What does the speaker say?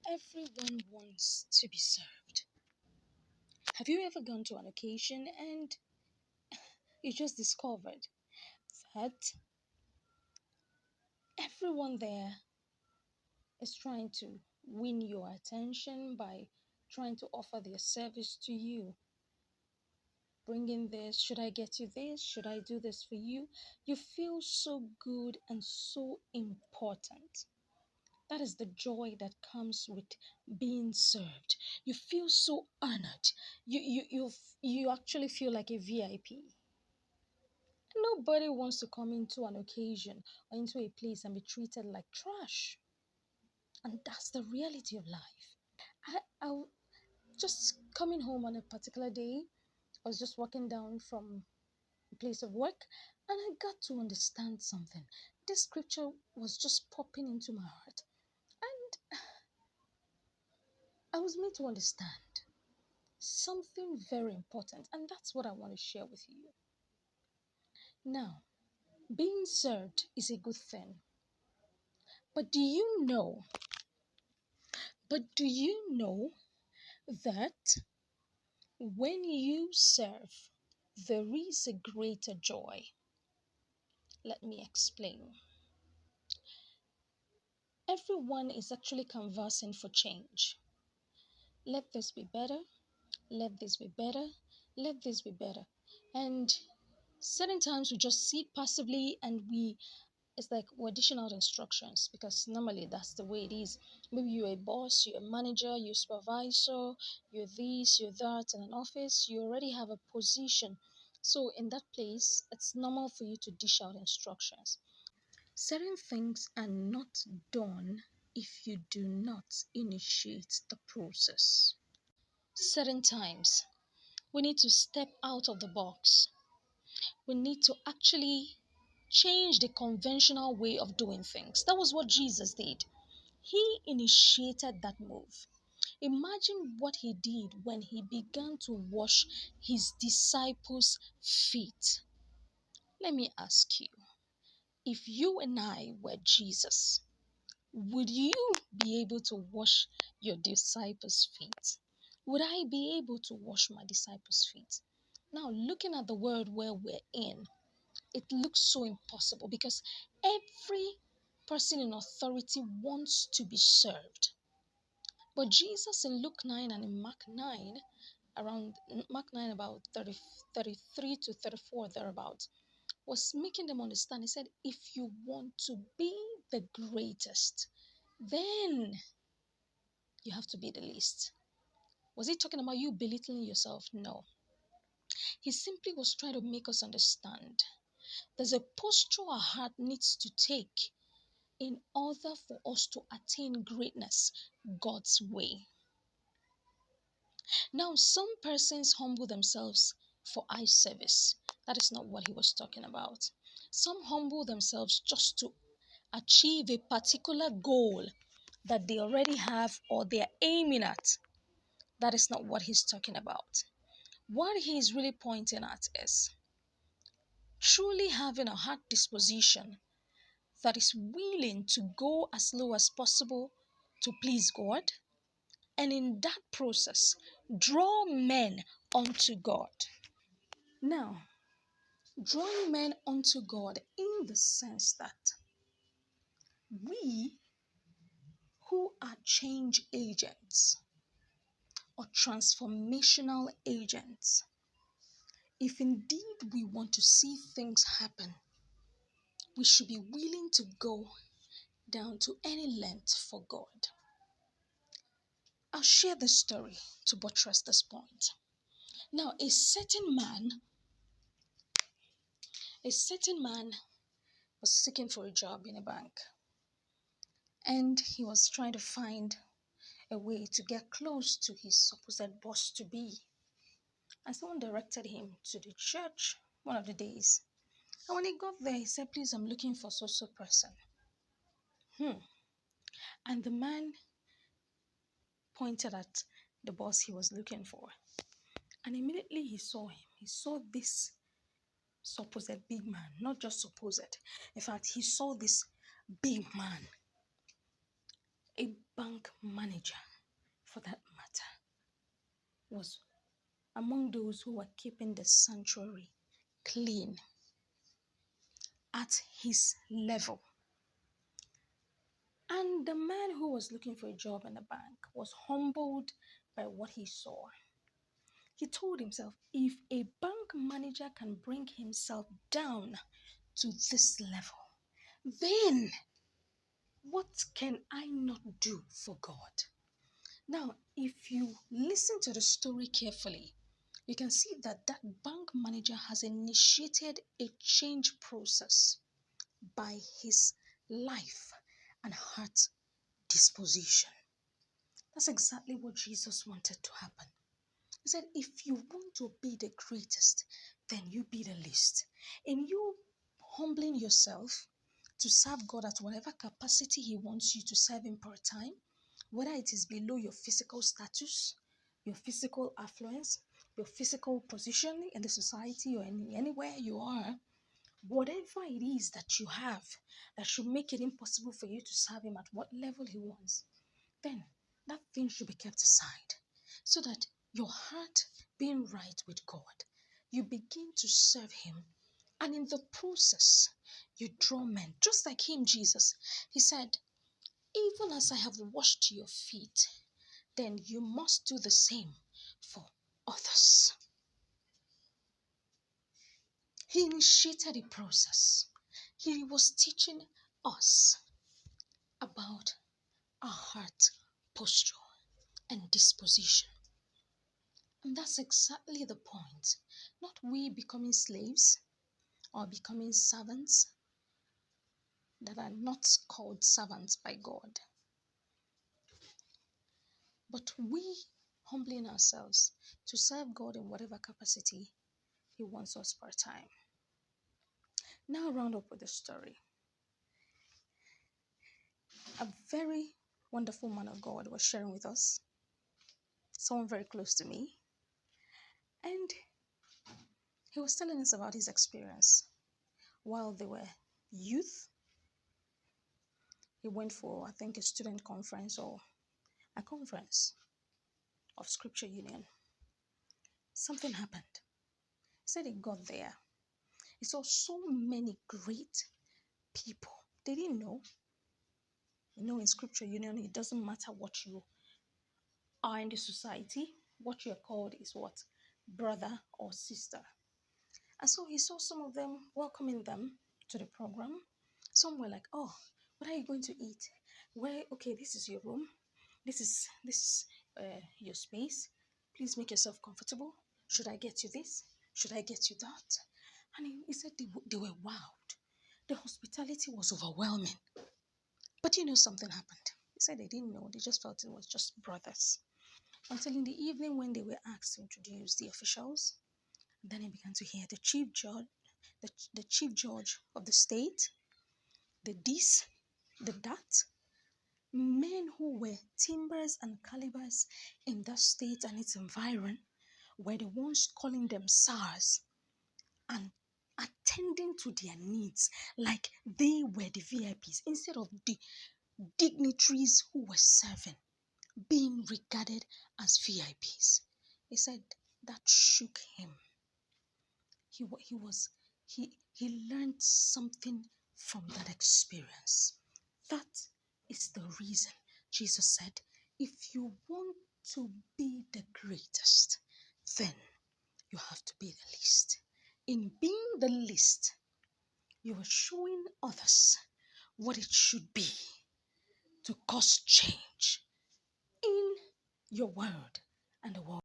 Everyone wants to be served. Have you ever gone to an occasion and you just discovered that everyone there is trying to win your attention by trying to offer their service to you? Bringing this, should I get you this? Should I do this for you? You feel so good and so important. That is the joy that comes with being served. You feel so honored. You actually feel like a VIP. Nobody wants to come into an occasion or into a place and be treated like trash. And that's the reality of life. I just coming home on a particular day, I was just walking down from a place of work and I got to understand something. This scripture was just popping into my heart. And I was made to understand something very important, and that's what I want to share with you. Now, being served is a good thing, but do you know that when you serve, there is a greater joy? Let me explain. Everyone is actually conversing for change. Let this be better, let this be better, let this be better. And certain times we just sit passively and it's like we're dishing out instructions because normally that's the way it is. Maybe you're a boss, you're a manager, you're a supervisor, you're this, you're that in an office, you already have a position. So in that place, it's normal for you to dish out instructions. Certain things are not done if you do not initiate the process. Certain times we need to step out of the box. We need to actually change the conventional way of doing things. That was what Jesus did. He initiated that move. Imagine what he did when he began to wash his disciples' feet. Let me ask you, if you and I were Jesus, would you be able to wash your disciples' feet? Would I be able to wash my disciples' feet? Now, looking at the world where we're in, it looks so impossible because every person in authority wants to be served. But Jesus in Luke 9 and in Mark 9, around Mark 9, about 33 to 34, thereabout, was making them understand. He said, if you want to be the greatest, then you have to be the least. Was he talking about you belittling yourself? No. He simply was trying to make us understand there's a posture our heart needs to take in order for us to attain greatness God's way. Now, some persons humble themselves for eye service. That is not what he was talking about. Some humble themselves just to achieve a particular goal that they already have or they're aiming at. That is not what he's talking about. What he is really pointing at is truly having a heart disposition that is willing to go as low as possible to please God, and in that process, draw men unto God. Now, drawing men unto God in the sense that we who are change agents or transformational agents, if indeed we want to see things happen, we should be willing to go down to any length for God. I'll share this story to buttress this point. Now, a certain man was seeking for a job in a bank, and he was trying to find a way to get close to his supposed boss to be. And someone directed him to the church one of the days. And when he got there, he said, "Please, I'm looking for so person." And the man pointed at the boss he was looking for. And immediately he saw him. He saw this supposed big man, not just supposed. In fact, he saw this big man, a bank manager, for that matter, was among those who were keeping the sanctuary clean at his level. And the man who was looking for a job in the bank was humbled by what he saw. He told himself, if a bank manager can bring himself down to this level, then what can I not do for God? Now, if you listen to the story carefully, you can see that that bank manager has initiated a change process by his life and heart disposition. That's exactly what Jesus wanted to happen. He said, if you want to be the greatest, then you be the least. In you humbling yourself to serve God at whatever capacity He wants you to serve Him per time, whether it is below your physical status, your physical affluence, your physical position in the society or anywhere you are, whatever it is that you have that should make it impossible for you to serve Him at what level He wants, then that thing should be kept aside so that your heart being right with God, you begin to serve Him. And in the process, you draw men. Just like Him, Jesus, He said, even as I have washed your feet, then you must do the same for others. He initiated a process. He was teaching us about our heart posture and disposition. And that's exactly the point. Not we becoming slaves or becoming servants that are not called servants by God, but we humbling ourselves to serve God in whatever capacity He wants us per time. Now, round up with the story. A very wonderful man of God was sharing with us, someone very close to me, and he was telling us about his experience. While they were youth, he went for, I think, a student conference or a conference of Scripture Union. Something happened. He said he got there. He saw so many great people. They didn't know. In Scripture Union, it doesn't matter what you are in the society. What you're called is what? Brother or sister. And so he saw some of them welcoming them to the program. Some were like, oh, what are you going to eat? Where, okay, this is your room. This is your space. Please make yourself comfortable. Should I get you this? Should I get you that? And he said they were wowed. The hospitality was overwhelming. But something happened. He said they didn't know. They just felt it was just brothers. Until in the evening when they were asked to introduce the officials, then he began to hear the chief judge, the chief judge of the state, the this, the that, men who were timbers and calibers in that state and its environ were the ones calling them SARS and attending to their needs like they were the VIPs instead of the dignitaries who were serving being regarded as VIPs. He said that shook him. He learned something from that experience. That is the reason Jesus said, if you want to be the greatest, then you have to be the least. In being the least, you are showing others what it should be to cause change in your world and the world.